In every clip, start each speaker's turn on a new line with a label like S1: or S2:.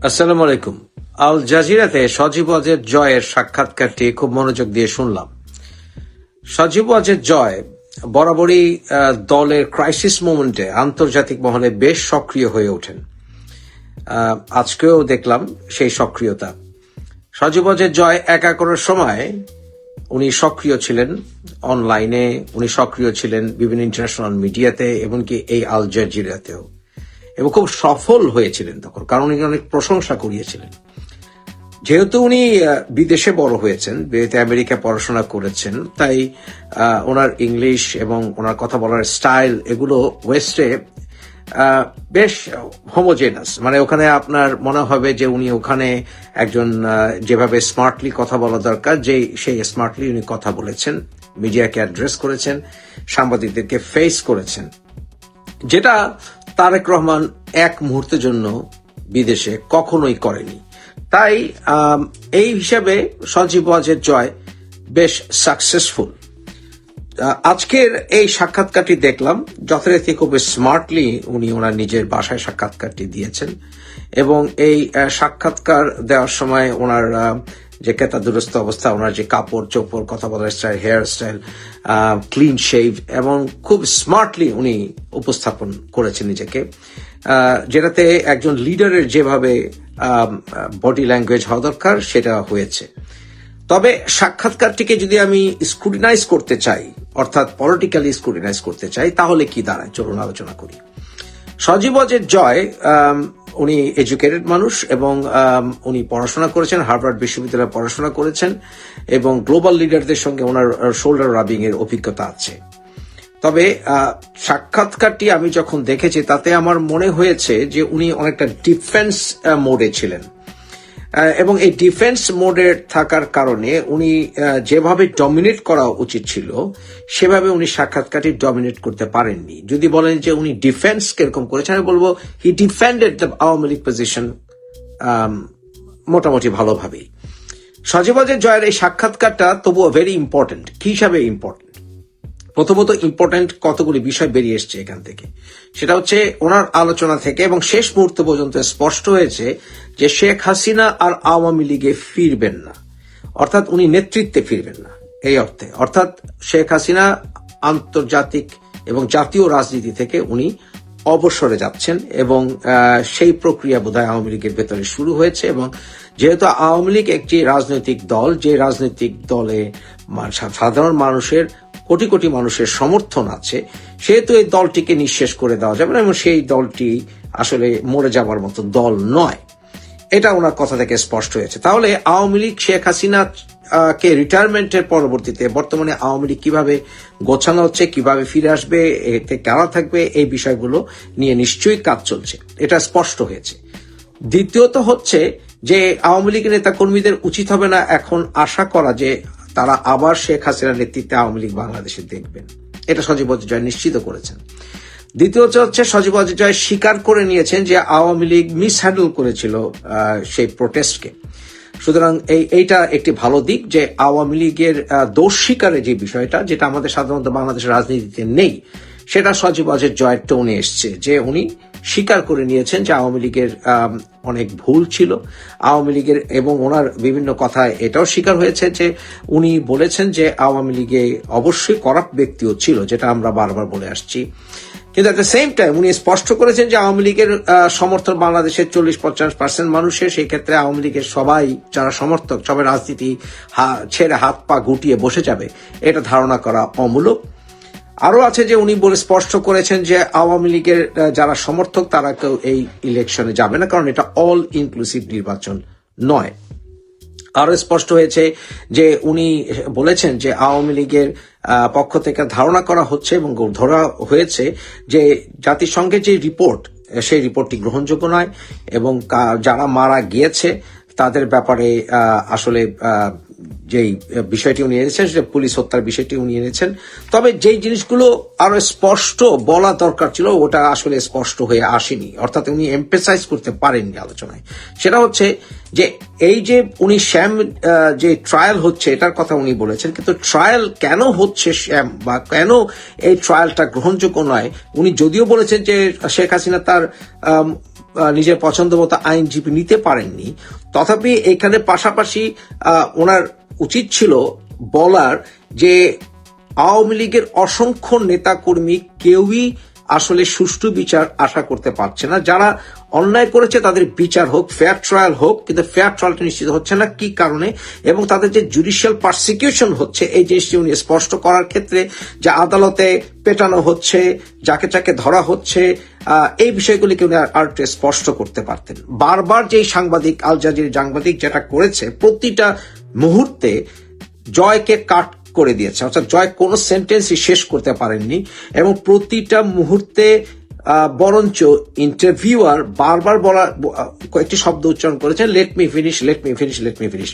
S1: আসসালামু আলাইকুম। আল জাজিরাতে সজীব ওয়াজেদ জয়ের সাক্ষাৎকারটি খুব মনোযোগ দিয়ে শুনলাম। সজীব ওয়াজেদ জয় বরাবরই দলের ক্রাইসিস মোমেন্টে আন্তর্জাতিক মহলে বেশ সক্রিয় হয়ে ওঠেন। আজকেও দেখলাম সেই সক্রিয়তা। সজীব ওয়াজেদ জয় একা করার সময় উনি সক্রিয় ছিলেন অনলাইনে, উনি সক্রিয় ছিলেন বিভিন্ন ইন্টারন্যাশনাল মিডিয়াতে, এমনকি এই আল জাজিরাতেও, এবং খুব সফল হয়েছিলেন তখন, কারণ উনি অনেক প্রশংসা করিয়েছিলেন। যেহেতু উনি বিদেশে বড় হয়েছেন, আমেরিকায় পড়াশোনা করেছেন, তাই ওনার ইংলিশ এবং ওনার কথা বলার স্টাইল এগুলো ওয়েস্টে বেশ হোমোজেনাস। মানে ওখানে আপনার মনে হবে যে উনি ওখানে একজন যেভাবে স্মার্টলি কথা বলা দরকার সেই স্মার্টলি উনি কথা বলেছেন, মিডিয়াকে অ্যাড্রেস করেছেন, সাংবাদিকদেরকে ফেস করেছেন, যেটা তারেক রহমান এক মুহূর্তের জন্য বিদেশে কখনোই করেনি। তাই এই হিসাবে সজীব ওয়াজেদ জয় বেশ সাকসেসফুল। আজকের এই সাক্ষাৎকারটি দেখলাম, যথারীতি খুব স্মার্টলি উনি ওনার নিজের বাসায় সাক্ষাৎকারটি দিয়েছেন, এবং এই সাক্ষাৎকার দেওয়ার সময় ওনার যে কেতাদুরস্ত অবস্থা, ওনার যে কাপড় চোপড়, কথা বলার style, hair style, clean shave, এবং খুব স্মার্টলি উনি উপস্থাপন করেছেন নিজেকে, যেটাতে একজন লিডারের যেভাবে বডি ল্যাঙ্গুয়েজ হওয়া দরকার সেটা হয়েছে। তবে সাক্ষাৎকারটিকে যদি আমি স্ক্রুটিনাইজ করতে চাই, অর্থাৎ পলিটিক্যালি স্ক্রুটিনাইজ করতে চাই, তাহলে কি দাঁড়ায়, চলুন আলোচনা করি। সজীব ওয়াজেদ জয় উনি এডুকেটেড মানুষ, এবং উনি পড়াশোনা করেছেন, হার্ভার্ড বিশ্ববিদ্যালয়ে পড়াশোনা করেছেন, এবং গ্লোবাল লিডারদের সঙ্গে ওনার শোল্ডার রাবিং এর অভিজ্ঞতা আছে। তবে সাক্ষাৎকারটি আমি যখন দেখেছি, তাতে আমার মনে হয়েছে যে উনি অনেকটা ডিফেন্স মোডে ছিলেন, এবং এই ডিফেন্স মোডে থাকার কারণে উনি যেভাবে ডমিনেট করা উচিত ছিল সেভাবে উনি সাক্ষাৎকারটি ডমিনেট করতে পারেননি। যদি বলেন যে উনি ডিফেন্স কিরকম করেছেন, আমি বলবো he defended the Awami League position মোটামুটি ভালোভাবেই। সজীব ওয়াজেদ জয়ের এই সাক্ষাৎকারটা তবুও ভেরি ইম্পর্টেন্ট। কি হিসাবে ইম্পর্টেন্ট? প্রথমত ইম্পর্টেন্ট কতগুলি বিষয় বেরিয়ে এসছে এখান থেকে। সেটা হচ্ছে ওনার আলোচনা থেকে এবং শেষ মুহূর্ত পর্যন্ত স্পষ্ট হয়েছে যে শেখ হাসিনা আর আওয়ামী লীগে ফিরবেন না, অর্থাৎ উনি নেতৃত্বে ফিরবেন না এই অর্থে, অর্থাৎ শেখ হাসিনা আন্তর্জাতিক এবং জাতীয় রাজনীতি থেকে উনি অবসরে যাচ্ছেন, এবং সেই প্রক্রিয়া বোধহয় আওয়ামী লীগের ভেতরে শুরু হয়েছে। এবং যেহেতু আওয়ামী লীগ একটি রাজনৈতিক দল, যে রাজনৈতিক দলে সাধারণ মানুষের, কোটি কোটি মানুষের সমর্থন আছে, সেহেতু এই দলটিকে নিঃশেষ করে দেওয়া যাবে না, এবং সেই দলটি আসলে মরে যাবার মতো দল নয়, এটা ওনার কথা থেকে স্পষ্ট হয়েছে। তাহলে আওয়ামী লীগ, শেখ হাসিনা কে রিটায়ারমেন্টের পরবর্তীতে বর্তমানে আওয়ামী লীগ কিভাবে গোছানো হচ্ছে, কিভাবে ফিরে আসবে, এতে কারা থাকবে, এই বিষয়গুলো নিয়ে নিশ্চয়ই কাজ চলছে, এটা স্পষ্ট হয়েছে। দ্বিতীয়ত হচ্ছে যে আওয়ামী লীগের নেতা কর্মীদের উচিত হবে না এখন আশা করা যে তারা আবার শেখ হাসিনার নেতৃত্বে আওয়ামী লীগ বাংলাদেশে দেখবেন, এটা সজীব ওয়াজেদ জয় নিশ্চিত করেছেন। দ্বিতীয়ত হচ্ছে সজীব ওয়াজেদ জয় স্বীকার করে নিয়েছেন যে আওয়ামী লীগ মিসহ্যান্ডেল করেছিল সেই প্রোটেস্টকে। সুতরাং এইটা একটি ভালো দিক যে আওয়ামী লীগের দোষ স্বীকারের যে বিষয়টা, যেটা আমাদের সাধারণত বাংলাদেশের রাজনীতিতে নেই, সেটা সজীব ওয়াজেদ জয়ের টোনে এসছে, যে উনি স্বীকার করে নিয়েছেন যে আওয়ামী লীগের অনেক ভুল ছিল আওয়ামী লীগের, এবং ওনার বিভিন্ন কথায় এটাও স্বীকার হয়েছে যে উনি বলেছেন যে আওয়ামী লীগে অবশ্যই করাপ্ট ব্যক্তিও ছিল, যেটা আমরা বারবার বলে আসছি। কিন্তু এট দ্য সেম টাইম উনি স্পষ্ট করেছেন যে আওয়ামী লীগের সমর্থন বাংলাদেশের 40-50% মানুষের, সেই ক্ষেত্রে আওয়ামী লীগের সবাই যারা সমর্থক, সবাই রাজনীতি ছেড়ে হাত পা গুটিয়ে বসে যাবে, এটা ধারণা করা অমূলক। আরো আছে যে উনি বলে স্পষ্ট করেছেন যে আওয়ামী লীগের যারা সমর্থক তারা কেউ এই ইলেকশনে যাবে না, কারণ এটা অল ইনক্লুসিভ নির্বাচন নয়। আরো স্পষ্ট হয়েছে যে উনি বলেছেন যে আওয়ামী লীগের পক্ষ থেকে ধারণা করা হচ্ছে এবং ধরা হয়েছে যে জাতিসংঘের যে রিপোর্ট, সেই রিপোর্টটি গ্রহণযোগ্য নয়, এবং যারা মারা গিয়েছে তাদের ব্যাপারে আসলে যেই বিষয়টি উনি এনেছেন, সেটা পুলিশ হত্যার বিষয়টি উনি এনেছেন। তবে যেই জিনিসগুলো আরো স্পষ্ট বলা দরকার ছিল, ওটা আসলে স্পষ্ট হয়ে আসেনি, অর্থাৎ উনি এমফেসাইজ করতে পারেননি আলোচনায়। সেটা হচ্ছে যে এই যে উনি শ্যাম যে ট্রায়াল হচ্ছে এটার কথা উনি বলেছেন, কিন্তু ট্রায়াল কেন হচ্ছে শ্যাম, বা কেন এই ট্রায়ালটা গ্রহণযোগ্য নয়, উনি যদিও বলেছেন যে শেখ হাসিনা তার নিজের পছন্দ মতো আইনজীবী নিতে পারেননি, তথাপি এখানে পাশাপাশি ওনার উচিত ছিল বলার যে আওয়ামী লীগের অসংখ্য নেতাকর্মী কেউই আসলে সুষ্ঠু বিচার আশা করতে পারছে না। যারা অন্যায় করেছে তাদের বিচার হোক, ফেয়ার ট্রায়াল হোক, কিন্তু ফেয়ার ট্রায়ালটা নিশ্চিত হচ্ছে না কি কারণে, এবং তাদের যে জুডিশিয়াল পারসিকিউশন হচ্ছে এই জিনিসটি উনি স্পষ্ট করার ক্ষেত্রে যে আদালতে পেটানো হচ্ছে, যাকে যাকে ধরা হচ্ছে, এই বিষয়গুলিকে উনি আর স্পষ্ট করতে পারতেন। বারবার যে সাংবাদিক আল জাজির সাংবাদিক যেটা করেছে, প্রতিটা মুহূর্তে জয়কে কাট করে দিয়েছে, অর্থাৎ জয় কোন সেন্টেন্সই শেষ করতে পারেননি, এবং প্রতিটা মুহূর্তে বরঞ্চ ইন্টারভিউয়ার বারবার বলা কয়েকটি শব্দ উচ্চারণ করেছেন, let me finish, let me finish, let me finish.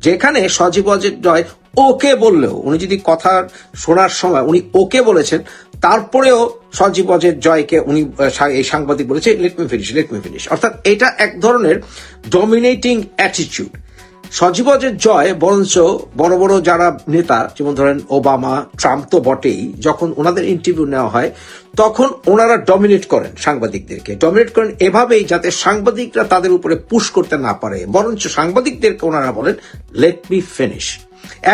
S1: যেখানে সজীব ওয়াজেদ জয় ওকে বললেও, উনি যদি কথা শোনার সময় উনি ওকে বলেছেন, তারপরেও সজীব ওয়াজেদ জয়কে উনি এই সাংবাদিক বলেছে let me finish, let me finish. অর্থাৎ এটা এক ধরনের ডমিনেটিং অ্যাটিটিউড। সজীব ওয়াজেদ জয় বরঞ্চ বড় বড় যারা নেতা, যেমন ধরেন ওবামা, ট্রাম্প তো বটেই, যখন ওনাদের ইন্টারভিউ নেওয়া হয় তখন ওনারা ডমিনেট করেন, সাংবাদিকদেরকে ডমিনেট করেন এভাবেই যাতে সাংবাদিকরা তাদের উপরে পুশ করতে না পারে, বরঞ্চ সাংবাদিকদেরকে ওনারা বলেন লেট মি ফিনিশ।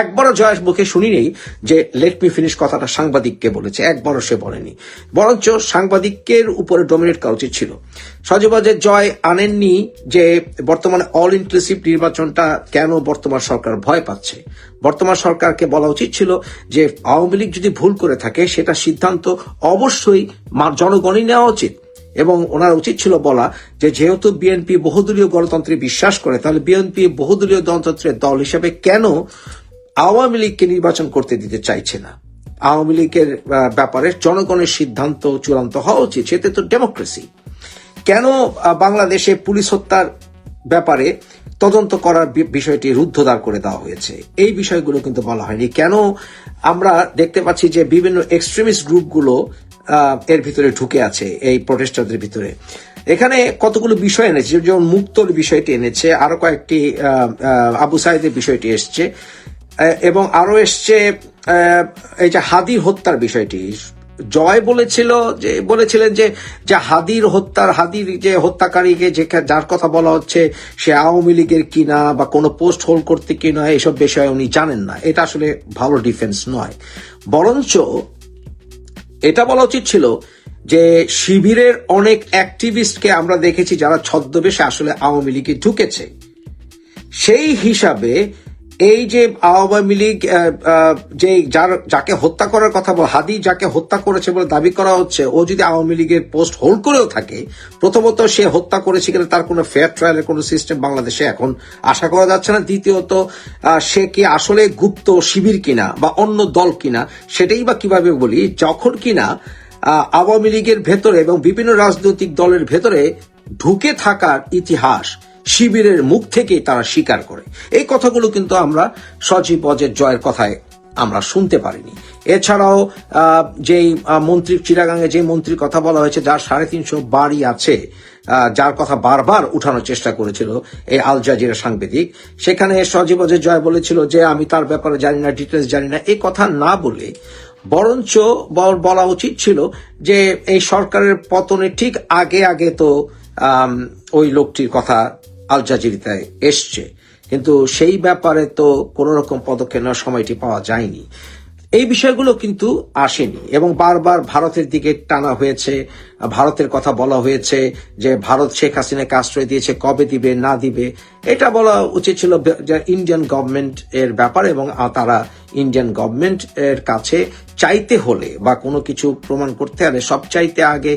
S1: একবারও জয়ের মুখে শুনি নেই যে লেট মি ফিনিশ কথাটা সাংবাদিককে বলেছে, একবারও সে বলেনি, বরঞ্চ সাংবাদিকের উপরে ডমিনেট করা উচিত ছিল। সজীব ওয়াজেদ জয় আনেননি যে বর্তমানে অল ইনক্লুসিভ নির্বাচনটা কেন বর্তমান সরকার ভয় পাচ্ছে। বর্তমান সরকারকে বলা উচিত ছিল যে আওয়ামী লীগ যদি ভুল করে থাকে সেটা সিদ্ধান্ত অবশ্যই জনগণই নেওয়া উচিত, এবং ওনার উচিত ছিল বলা যে যেহেতু বিএনপি বহুদলীয় গণতন্ত্রে বিশ্বাস করে, তাহলে বিএনপি বহুদলীয় গণতন্ত্রের দল হিসেবে কেন আওয়ামী লীগকে নির্বাচন করতে দিতে চাইছে না। আওয়ামী লীগের ব্যাপারে জনগণের সিদ্ধান্ত চূড়ান্ত হওয়া উচিত, সেটা তো ডেমোক্রেসি। কেন বাংলাদেশে পুলিশ হত্যার ব্যাপারে তদন্ত করার বিষয়টি রুদ্ধদ্বার করে দেওয়া হয়েছে, এই বিষয়গুলো কিন্তু বলা হয়নি। কেন আমরা দেখতে পাচ্ছি যে বিভিন্ন এক্সট্রিমিস্ট গ্রুপগুলো এর ভিতরে ঢুকে আছে, এই প্রটেস্টারদের ভিতরে। এখানে কতগুলো বিষয় এনেছে, যেমন মুক্তর বিষয়টি এনেছে, আরো কয়েকটি আবু সাইদের বিষয়টি এসছে, এবং আরো এসছে এই যে হাদির হত্যার বিষয়টি। জয় বলেছিলেন যে হাদির যে হত্যাকারীকে যার কথা বলা হচ্ছে সে আওয়ামী লীগের কিনা বা কোনো পোস্ট হোল্ড করতে কিনা, এসব বিষয়ে উনি জানেন না। এটা আসলে ভালো ডিফেন্স নয়, বরঞ্চ এটা বলা উচিত ছিল যে শিবিরের অনেক অ্যাক্টিভিস্টকে আমরা দেখেছি যারা ছদ্মবেশে আসলে আওয়ামী লীগে ঢুকেছে। সেই হিসাবে এই যে আওয়ামী লীগ যে যাকে হত্যা করার কথা হাদি যাকে হত্যা করেছে বলে দাবি করা হচ্ছে, ও যদি আওয়ামী লীগের পোস্ট হোল্ড করেও থাকে, প্রথমত সে হত্যা করেছে কিনা তার কোনো ফেয়ার ট্রায়ালের কোনো সিস্টেম বাংলাদেশে এখন আশা করা যাচ্ছে না। দ্বিতীয়ত সে কি আসলে গুপ্ত শিবির কিনা বা অন্য দল কিনা, সেটাই বা কিভাবে বলি যখন কিনা আওয়ামী লীগের ভেতরে এবং বিভিন্ন রাজনৈতিক দলের ভেতরে ঢুকে থাকার ইতিহাস শিবিরের মুখ থেকেই তারা স্বীকার করে। এই কথাগুলো কিন্তু আমরা সজীব ওয়াজেদ জয়ের কথায় আমরা শুনতে পারিনি। এছাড়াও যেই মন্ত্রী চিটাগাঙে যে মন্ত্রীর কথা বলা হয়েছে, যার 350 বাড়ি আছে, যার কথা বারবার উঠানোর চেষ্টা করেছিল এই আল জাজিরা সাংবাদিক, সেখানে সজীব ওয়াজেদ জয় বলেছিল যে আমি তার ব্যাপারে জানি না, ডিটেলস জানি না। এই কথা না বলে বরঞ্চ বলা উচিত ছিল যে এই সরকারের পতনের ঠিক আগে তো ওই লোকটির কথা আল জাজিরায় এসছে, কিন্তু সেই ব্যাপারে তো কোন রকম পদক্ষেপ নেওয়ার সময়টি পাওয়া যায়নি। এই বিষয়গুলো কিন্তু আসেনি, এবং বারবার ভারতের দিকে টানা হয়েছে, ভারতের কথা বলা হয়েছে যে ভারত শেখ হাসিনাকে আশ্রয় দিয়েছে, কবে দিবে না দিবে। এটা বলা উচিত ছিল ইন্ডিয়ান গভর্নমেন্ট এর ব্যাপারে, এবং তারা ইন্ডিয়ান গভর্নমেন্ট এর কাছে চাইতে হলে বা কোনো কিছু প্রমাণ করতে হলে সব চাইতে আগে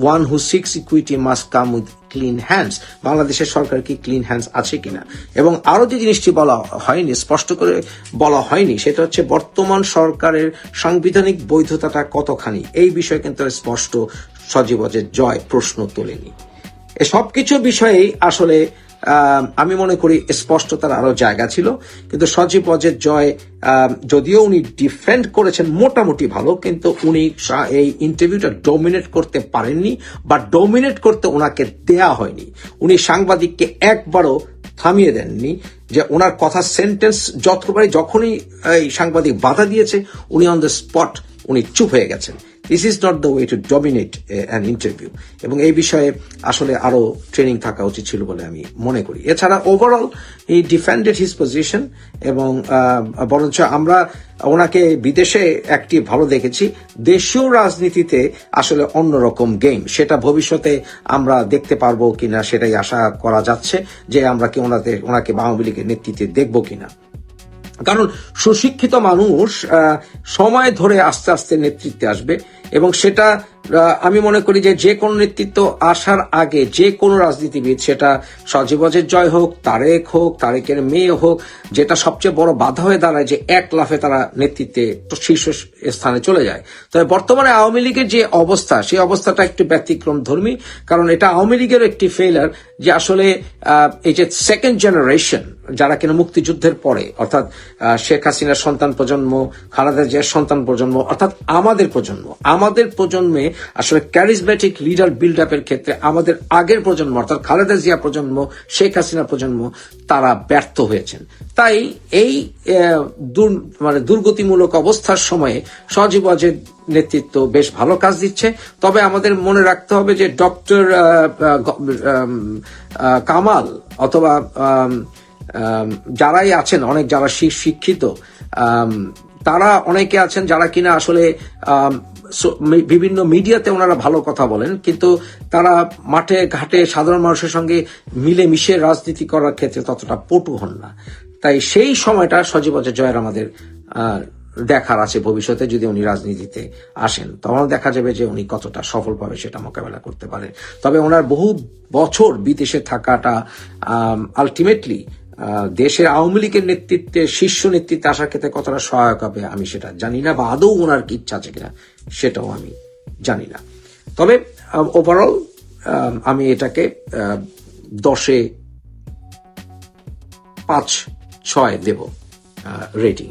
S1: one who seeks equity must come with clean hands. বাংলাদেশের সরকার কি ক্লিন হ্যান্ডস আছে কিনা। এবং আরো যে জিনিসটি বলা হয়নি, স্পষ্ট করে বলা হয়নি, সেটা হচ্ছে বর্তমান সরকারের সাংবিধানিক বৈধতাটা কতখানি। এই বিষয়ে কিন্তু স্পষ্ট সজীব ওয়াজেদ জয় প্রশ্ন তোলেনি। সবকিছু বিষয়েই আসলে আমি মনে করি স্পষ্টতার আরো জায়গা ছিল, কিন্তু সজীব ওয়াজেদ জয় যদিও উনি ডিফেন্ড করেছেন মোটামুটি ভালো, কিন্তু উনি এই ইন্টারভিউটা ডমিনেট করতে পারেননি বা ডমিনেট করতে ওনাকে দেয়া হয়নি। উনি সাংবাদিককে একবারও থামিয়ে দেননি, যে ওনার কথা সেন্টেন্স যখনই এই সাংবাদিক বাধা দিয়েছে উনি অন দ্য স্পট উনি চুপ হয়ে গেছেন। This is not the way to dominate an interview, এবং এই বিষয়ে আসলে আরো ট্রেনিং থাকা উচিত ছিল বলে আমি মনে করি। এছাড়া ওভারঅল হি ডিফেন্ডেড হিজ পজিশন, এবং বরঞ্চ আমরা ওনাকে বিদেশে অ্যাক্টিভ ভালো দেখেছি, দেশীয় রাজনীতিতে আসলে অন্যরকম গেম, সেটা ভবিষ্যতে আমরা দেখতে পারবো কিনা সেটাই আশা করা যাচ্ছে, যে আমরা কি ওনাকে আওয়ামী লীগের নেতৃত্বে দেখবো কিনা। কারণ সুশিক্ষিত মানুষ সময় ধরে আস্তে আস্তে নেতৃত্বে আসবে, এবং সেটা আমি মনে করি যে কোনো নেতৃত্ব আসার আগে যে কোনো রাজনীতিবিদ, সেটা সজীবজের জয় হোক, তারেক হোক, তারেকের মেয়ে হোক, যেটা সবচেয়ে বড় বাধা হয়ে দাঁড়ায় যে এক লাফে তারা নেতৃত্বে শীর্ষ স্থানে চলে যায়। তবে বর্তমানে আওয়ামী লীগের যে অবস্থা, সেই অবস্থাটা একটু ব্যতিক্রম ধর্মী, কারণ এটা আওয়ামী লীগের একটি ফেইলার, যে আসলে এই যে সেকেন্ড জেনারেশন যারা কিনা মুক্তিযুদ্ধের পরে, অর্থাৎ শেখ হাসিনার সন্তান প্রজন্ম, খালেদা জিয়ার সন্তান প্রজন্ম, অর্থাৎ আমাদের প্রজন্মে আসলে ক্যারিজম্যাটিক লিডার বিল্ড আপের ক্ষেত্রে আমাদের আগের প্রজন্ম, অর্থাৎ খালেদা জিয়া প্রজন্ম, শেখ হাসিনা প্রজন্ম, তারা ব্যর্থ হয়েছেন। তাই এই দুর্গতিমূলক অবস্থার সময়ে সজীব ওয়াজেদ নেতৃত্ব বেশ ভালো কাজ দিচ্ছে। তবে আমাদের মনে রাখতে হবে যে ডক্টর কামাল অথবা যারাই আছেন, অনেক যারা শিক্ষিত, তারা অনেকে আছেন যারা কিনা আসলে বিভিন্ন মিডিয়াতে ওনারা ভালো কথা বলেন, কিন্তু তারা মাঠে ঘাটে সাধারণ মানুষের সঙ্গে মিলেমিশে রাজনীতি করার ক্ষেত্রে ততটা পটু হন না। তাই সেই সময়টা সজীব ওয়াজেদ জয়ের আমাদের দেখার আছে ভবিষ্যতে, যদি উনি রাজনীতিতে আসেন তখন দেখা যাবে যে উনি কতটা সফলভাবে সেটা মোকাবেলা করতে পারেন। তবে ওনার বহু বছর বিদেশে থাকাটা আলটিমেটলি দেশের আওয়ামী লীগের নেতৃত্বে, শীর্ষ নেতৃত্বে আসার ক্ষেত্রে কতটা সহায়ক হবে আমি সেটা জানি না, বা আদৌ ওনার কি ইচ্ছা আছে কিনা সেটাও আমি জানি না। তবে ওভারঅল আমি এটাকে 10-এ 5-6 দেব রেটিং।